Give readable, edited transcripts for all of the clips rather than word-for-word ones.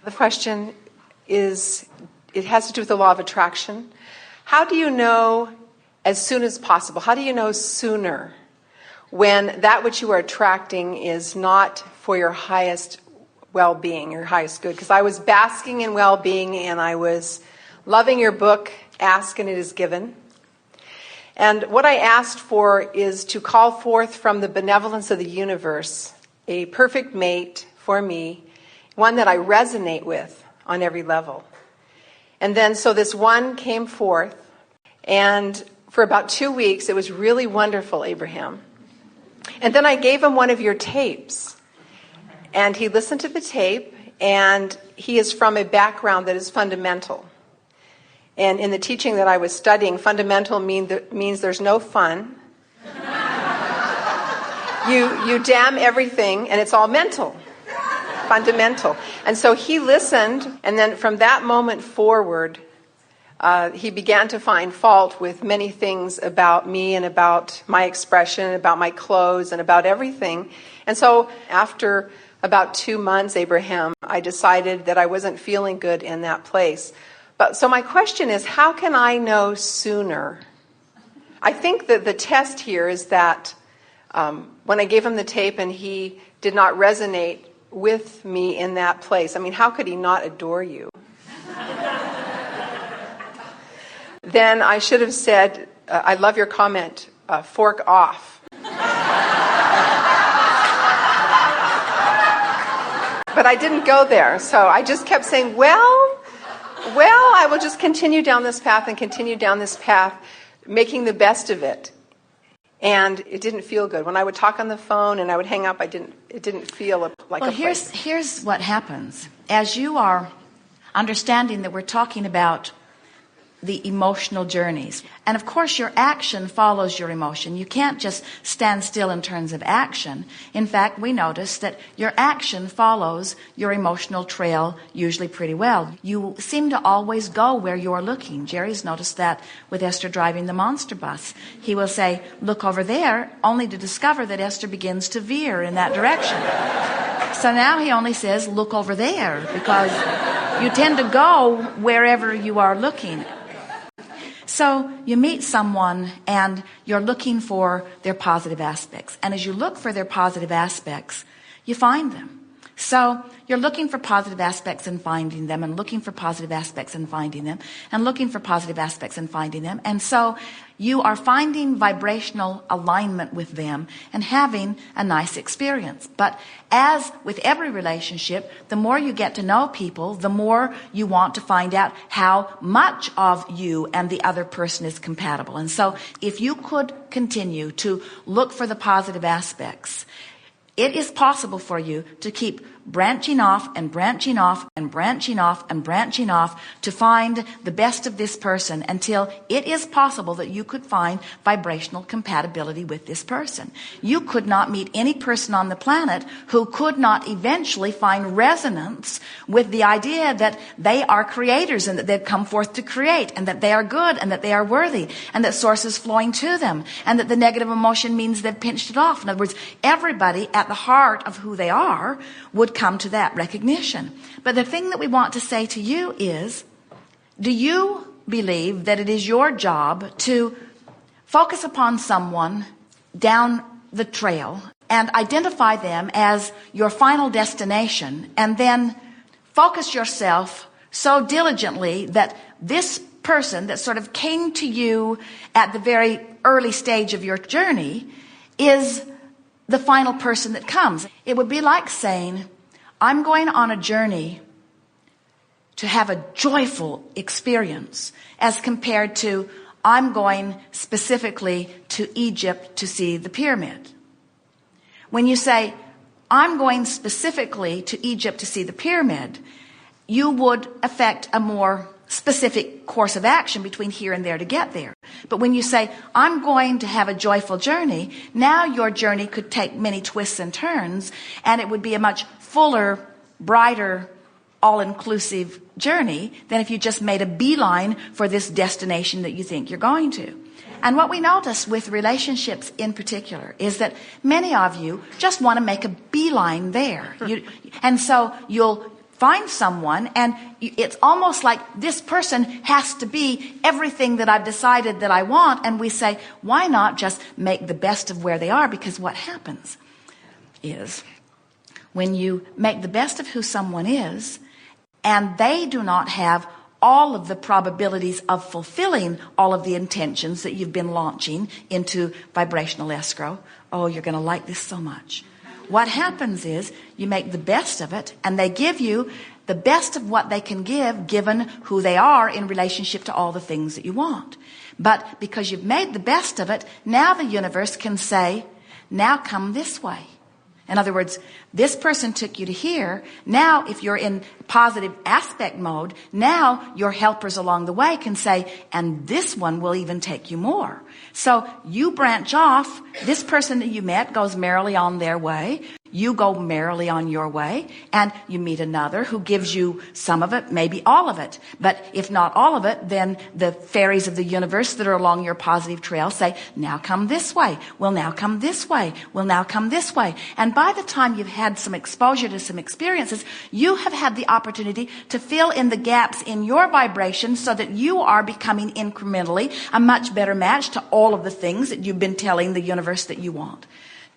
The question is, it has to do with the law of attraction. How do you know as soon as possible? How do you know sooner when that which you are attracting is not for your highest well-being, your highest good? Because I was basking in well-being and I was loving your book, Ask and It Is Given. And what I asked for is to call forth from the benevolence of the universe a perfect mate for me, one that I resonate with on every level. And then so this one came forth, and for about 2 weeks, it was really wonderful, Abraham. And then I gave him one of your tapes, and he listened to the tape, and he is from a background that is fundamental. And in the teaching that I was studying, fundamental means there's no fun. You damn everything, and it's all mental. Fundamental. And so he listened, and then from that moment forward, he began to find fault with many things about me and about my expression, about my clothes, and about everything. And so after about 2 months, Abraham, I decided that I wasn't feeling good in that place. But so my question is, how can I know sooner? I think that the test here is that when I gave him the tape and he did not resonate with me in that place, I mean, how could he not adore you? Then I should have said, I love your comment, fork off. But I didn't go there, so I just kept saying, well, I will just continue down this path and continue down this path, making the best of it. And it didn't feel good. When I would talk on the phone and I would hang up, it didn't feel like a place. Here's what happens. As you are understanding that we're talking about the emotional journeys. And of course, your action follows your emotion. You can't just stand still in terms of action. In fact, we notice that your action follows your emotional trail usually pretty well. You seem to always go where you're looking. Jerry's noticed that with Esther driving the monster bus. He will say, look over there, only to discover that Esther begins to veer in that direction. So now he only says, look over there, because you tend to go wherever you are looking. So you meet someone and you're looking for their positive aspects. And as you look for their positive aspects, you find them. So you're looking for positive aspects and finding them, and looking for positive aspects and finding them, and looking for positive aspects and finding them. And so you are finding vibrational alignment with them and having a nice experience. But as with every relationship, the more you get to know people, the more you want to find out how much of you and the other person is compatible. And so if you could continue to look for the positive aspects, it is possible for you to keep branching off and branching off and branching off and branching off to find the best of this person until it is possible that you could find vibrational compatibility with this person. You could not meet any person on the planet who could not eventually find resonance with the idea that they are creators and that they've come forth to create, and that they are good and that they are worthy and that source is flowing to them, and that the negative emotion means they've pinched it off. In other words, everybody at the heart of who they are would come to that recognition. But the thing that we want to say to you is, do you believe that it is your job to focus upon someone down the trail and identify them as your final destination, and then focus yourself so diligently that this person that sort of came to you at the very early stage of your journey is the final person that comes? It would be like saying, I'm going on a journey to have a joyful experience, as compared to, I'm going specifically to Egypt to see the pyramid. When you say, I'm going specifically to Egypt to see the pyramid, you would affect a more specific course of action between here and there to get there. But when you say, I'm going to have a joyful journey, now your journey could take many twists and turns, and it would be a much fuller, brighter, all-inclusive journey than if you just made a beeline for this destination that you think you're going to. And what we notice with relationships in particular is that many of you just want to make a beeline there. And so you'll find someone, and it's almost like this person has to be everything that I've decided that I want. And we say, why not just make the best of where they are? Because what happens is when you make the best of who someone is, and they do not have all of the probabilities of fulfilling all of the intentions that you've been launching into vibrational escrow. Oh, you're going to like this so much. What happens is you make the best of it, and they give you the best of what they can give, given who they are in relationship to all the things that you want. But because you've made the best of it, now the universe can say, now come this way. In other words, this person took you to here. Now, if you're in positive aspect mode, now your helpers along the way can say, and this one will even take you more. So you branch off. This person that you met goes merrily on their way. You go merrily on your way, and you meet another who gives you some of it, maybe all of it. But if not all of it, then the fairies of the universe that are along your positive trail say, now come this way. Well, now come this way. Well, now come this way. And by the time you've had some exposure to some experiences, you have had the opportunity to fill in the gaps in your vibration so that you are becoming incrementally a much better match to all of the things that you've been telling the universe that you want.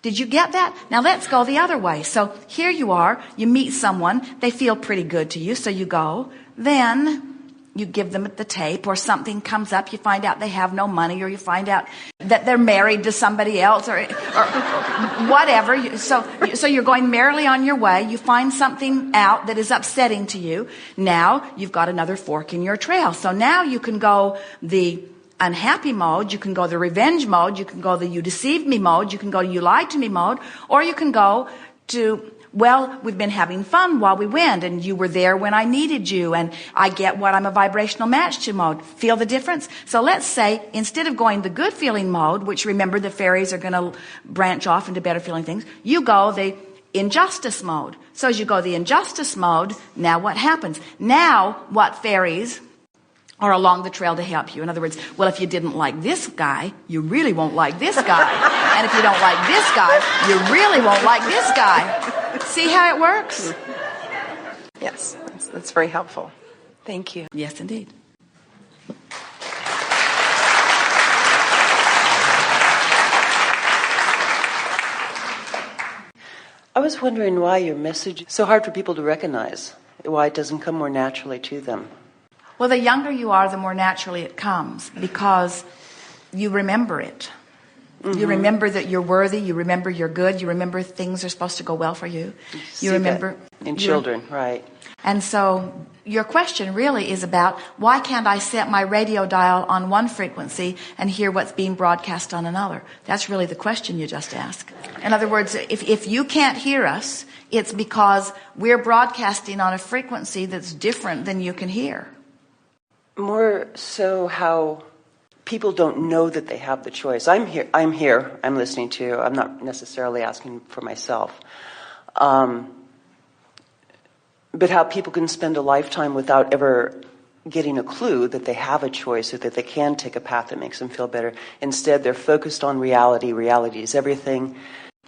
Did you get that? Now let's go the other way. So here you are, you meet someone, they feel pretty good to you, so you go. Then you give them the tape, or something comes up, you find out they have no money, or you find out that they're married to somebody else, or whatever. So you're going merrily on your way, you find something out that is upsetting to you. Now you've got another fork in your trail. So now you can go the unhappy mode, you can go the revenge mode, you can go the you deceived me mode, you can go you lied to me mode, or you can go to, well, we've been having fun while we went, and you were there when I needed you, and I get what I'm a vibrational match to mode. Feel the difference? So let's say instead of going the good feeling mode, which remember the fairies are going to branch off into better feeling things, you go the injustice mode. So as you go the injustice mode, now what happens? Now what fairies are along the trail to help you? In other words, well, if you didn't like this guy, you really won't like this guy. And if you don't like this guy, you really won't like this guy. See how it works? Yes, that's very helpful. Thank you. Yes, indeed. I was wondering why your message is so hard for people to recognize, why it doesn't come more naturally to them. Well, the younger you are, the more naturally it comes, because you remember it. Mm-hmm. You remember that you're worthy. You remember you're good. You remember things are supposed to go well for you. You remember in children, right? And so your question really is about, why can't I set my radio dial on one frequency and hear what's being broadcast on another? That's really the question you just asked. In other words, if you can't hear us, it's because we're broadcasting on a frequency that's different than you can hear. More so how people don't know that they have the choice. I'm here, I'm listening to you. I'm not necessarily asking for myself. But how people can spend a lifetime without ever getting a clue that they have a choice, or that they can take a path that makes them feel better. Instead, they're focused on reality. Reality is everything.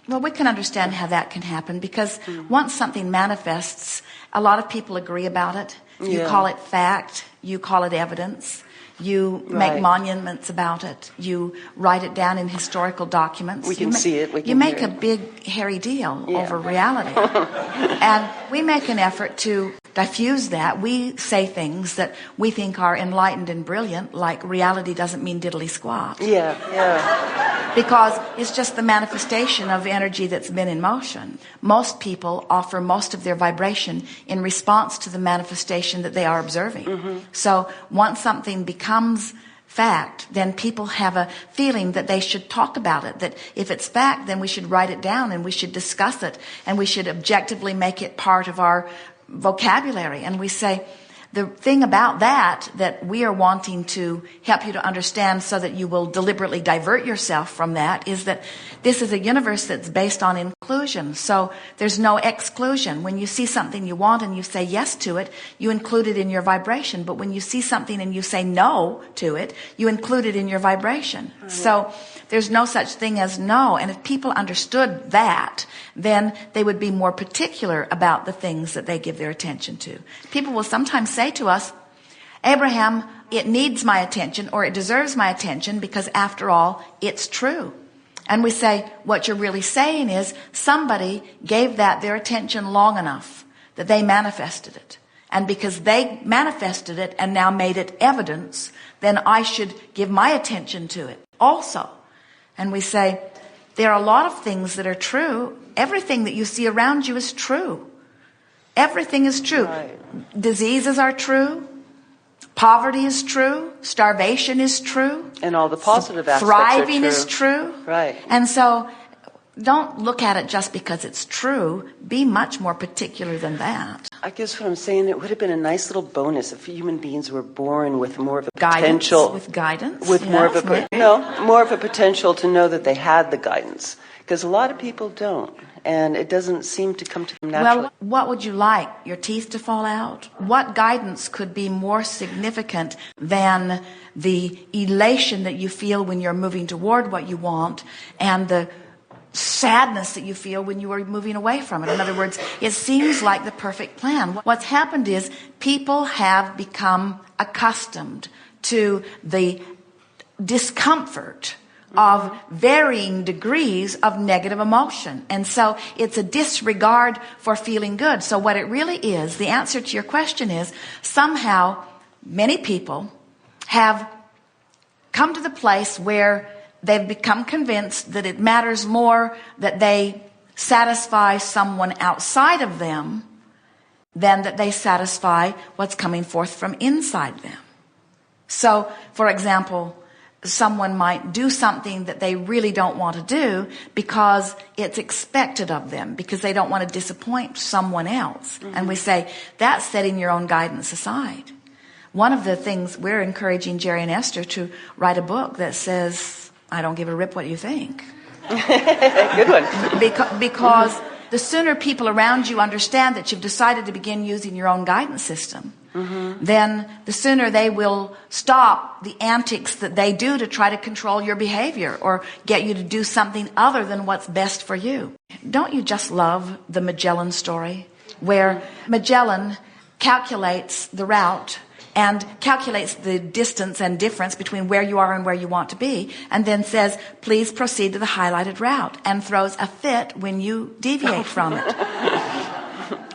Well, we can understand how that can happen, because once something manifests, a lot of people agree about it. You call it fact. You call it evidence. You make monuments about it. You write it down in historical documents. We can see it. We can you make hear a big, hairy deal over reality. And we make an effort to diffuse that. We say things that we think are enlightened and brilliant, like reality doesn't mean diddly squat. Because it's just the manifestation of energy that's been in motion. Most people offer most of their vibration in response to the manifestation that they are observing. Mm-hmm. So once something becomes fact, then people have a feeling that they should talk about it, that if it's fact, then we should write it down, and we should discuss it, and we should objectively make it part of our vocabulary. And we say, the thing about that we are wanting to help you to understand so that you will deliberately divert yourself from that is that this is a universe that's based on inclusion. So there's no exclusion. When you see something you want and you say yes to it, you include it in your vibration. But when you see something and you say no to it, you include it in your vibration. Mm-hmm. So there's no such thing as no. And if people understood that, then they would be more particular about the things that they give their attention to. People will sometimes say to us, Abraham, it needs my attention or it deserves my attention because after all, it's true. And we say, what you're really saying is somebody gave that their attention long enough that they manifested it. And because they manifested it and now made it evidence, then I should give my attention to it also. And we say, there are a lot of things that are true. Everything that you see around you is true. Everything is true. Right. Diseases are true. Poverty is true. Starvation is true. And all the positive aspects Thriving are true. is true. Right. And so don't look at it just because it's true. Be much more particular than that. I guess what I'm saying, it would have been a nice little bonus if human beings were born with more of a guidance, potential. With guidance? With more of a, more of a potential to know that they had the guidance. Because a lot of people don't. And it doesn't seem to come to them naturally. Well, what would you like? Your teeth to fall out? What guidance could be more significant than the elation that you feel when you're moving toward what you want and the sadness that you feel when you are moving away from it? In other words, it seems like the perfect plan. What's happened is people have become accustomed to the discomfort of varying degrees of negative emotion. And so it's a disregard for feeling good. So what it really is, the answer to your question is, somehow many people have come to the place where they've become convinced that it matters more that they satisfy someone outside of them than that they satisfy what's coming forth from inside them. So, for example, someone might do something that they really don't want to do because it's expected of them, because they don't want to disappoint someone else. Mm-hmm. And we say, that's setting your own guidance aside. One of the things we're encouraging Jerry and Esther to write a book that says, I don't give a rip what you think. Good one. Because the sooner people around you understand that you've decided to begin using your own guidance system, then the sooner they will stop the antics that they do to try to control your behavior or get you to do something other than what's best for you. Don't you just love the Magellan story, where Magellan calculates the route and calculates the distance and difference between where you are and where you want to be, and then says, please proceed to the highlighted route, and throws a fit when you deviate from it.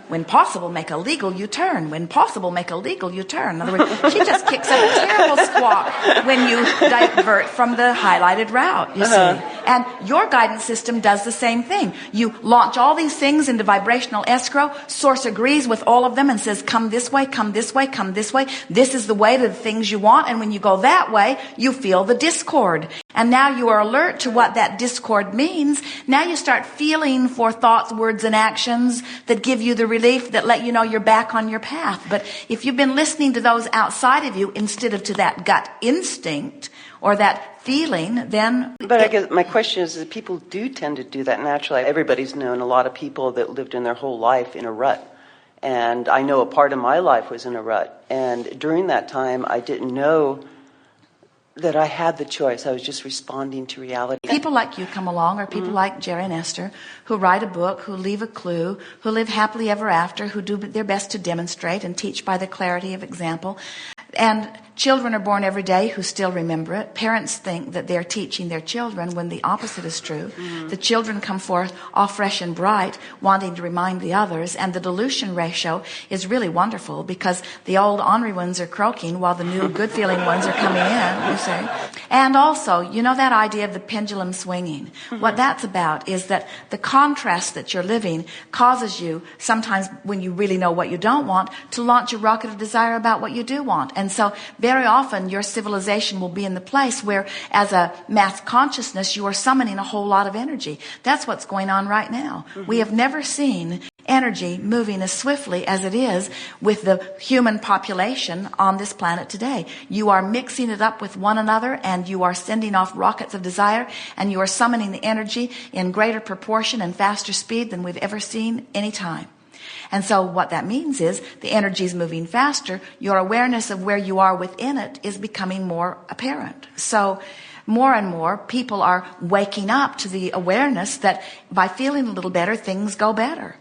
When possible, make a legal U-turn. When possible, make a legal U-turn. In other words, she just kicks up a terrible squawk when you divert from the highlighted route, you see. And your guidance system does the same thing. You launch all these things into vibrational escrow. Source agrees with all of them and says, come this way, come this way, come this way. This is the way to the things you want. And when you go that way, you feel the discord. And now you are alert to what that discord means. Now you start feeling for thoughts, words, and actions that give you the relief, that let you know you're back on your path. But if you've been listening to those outside of you instead of to that gut instinct or that feeling, then... But I guess my question is that people do tend to do that naturally. Everybody's known a lot of people that lived in their whole life in a rut. And I know a part of my life was in a rut. And during that time, I didn't know that I had the choice. I was just responding to reality. People like you come along, or people like Jerry and Esther, who write a book, who leave a clue, who live happily ever after, who do their best to demonstrate and teach by the clarity of example. And children are born every day who still remember it. Parents think that they're teaching their children when the opposite is true. The children come forth all fresh and bright, wanting to remind the others. And the dilution ratio is really wonderful because the old ornery ones are croaking while the new good-feeling ones are coming in, you see. And also, you know that idea of the pendulum swinging? What that's about is that the contrast that you're living causes you, sometimes when you really know what you don't want, to launch a rocket of desire about what you do want. And so very often your civilization will be in the place where, as a mass consciousness, you are summoning a whole lot of energy. That's what's going on right now. We have never seen energy moving as swiftly as it is with the human population on this planet today. You are mixing it up with one another, and you are sending off rockets of desire, and you are summoning the energy in greater proportion and faster speed than we've ever seen any time. And so what that means is the energy is moving faster. Your awareness of where you are within it is becoming more apparent. So more and more people are waking up to the awareness that by feeling a little better, things go better.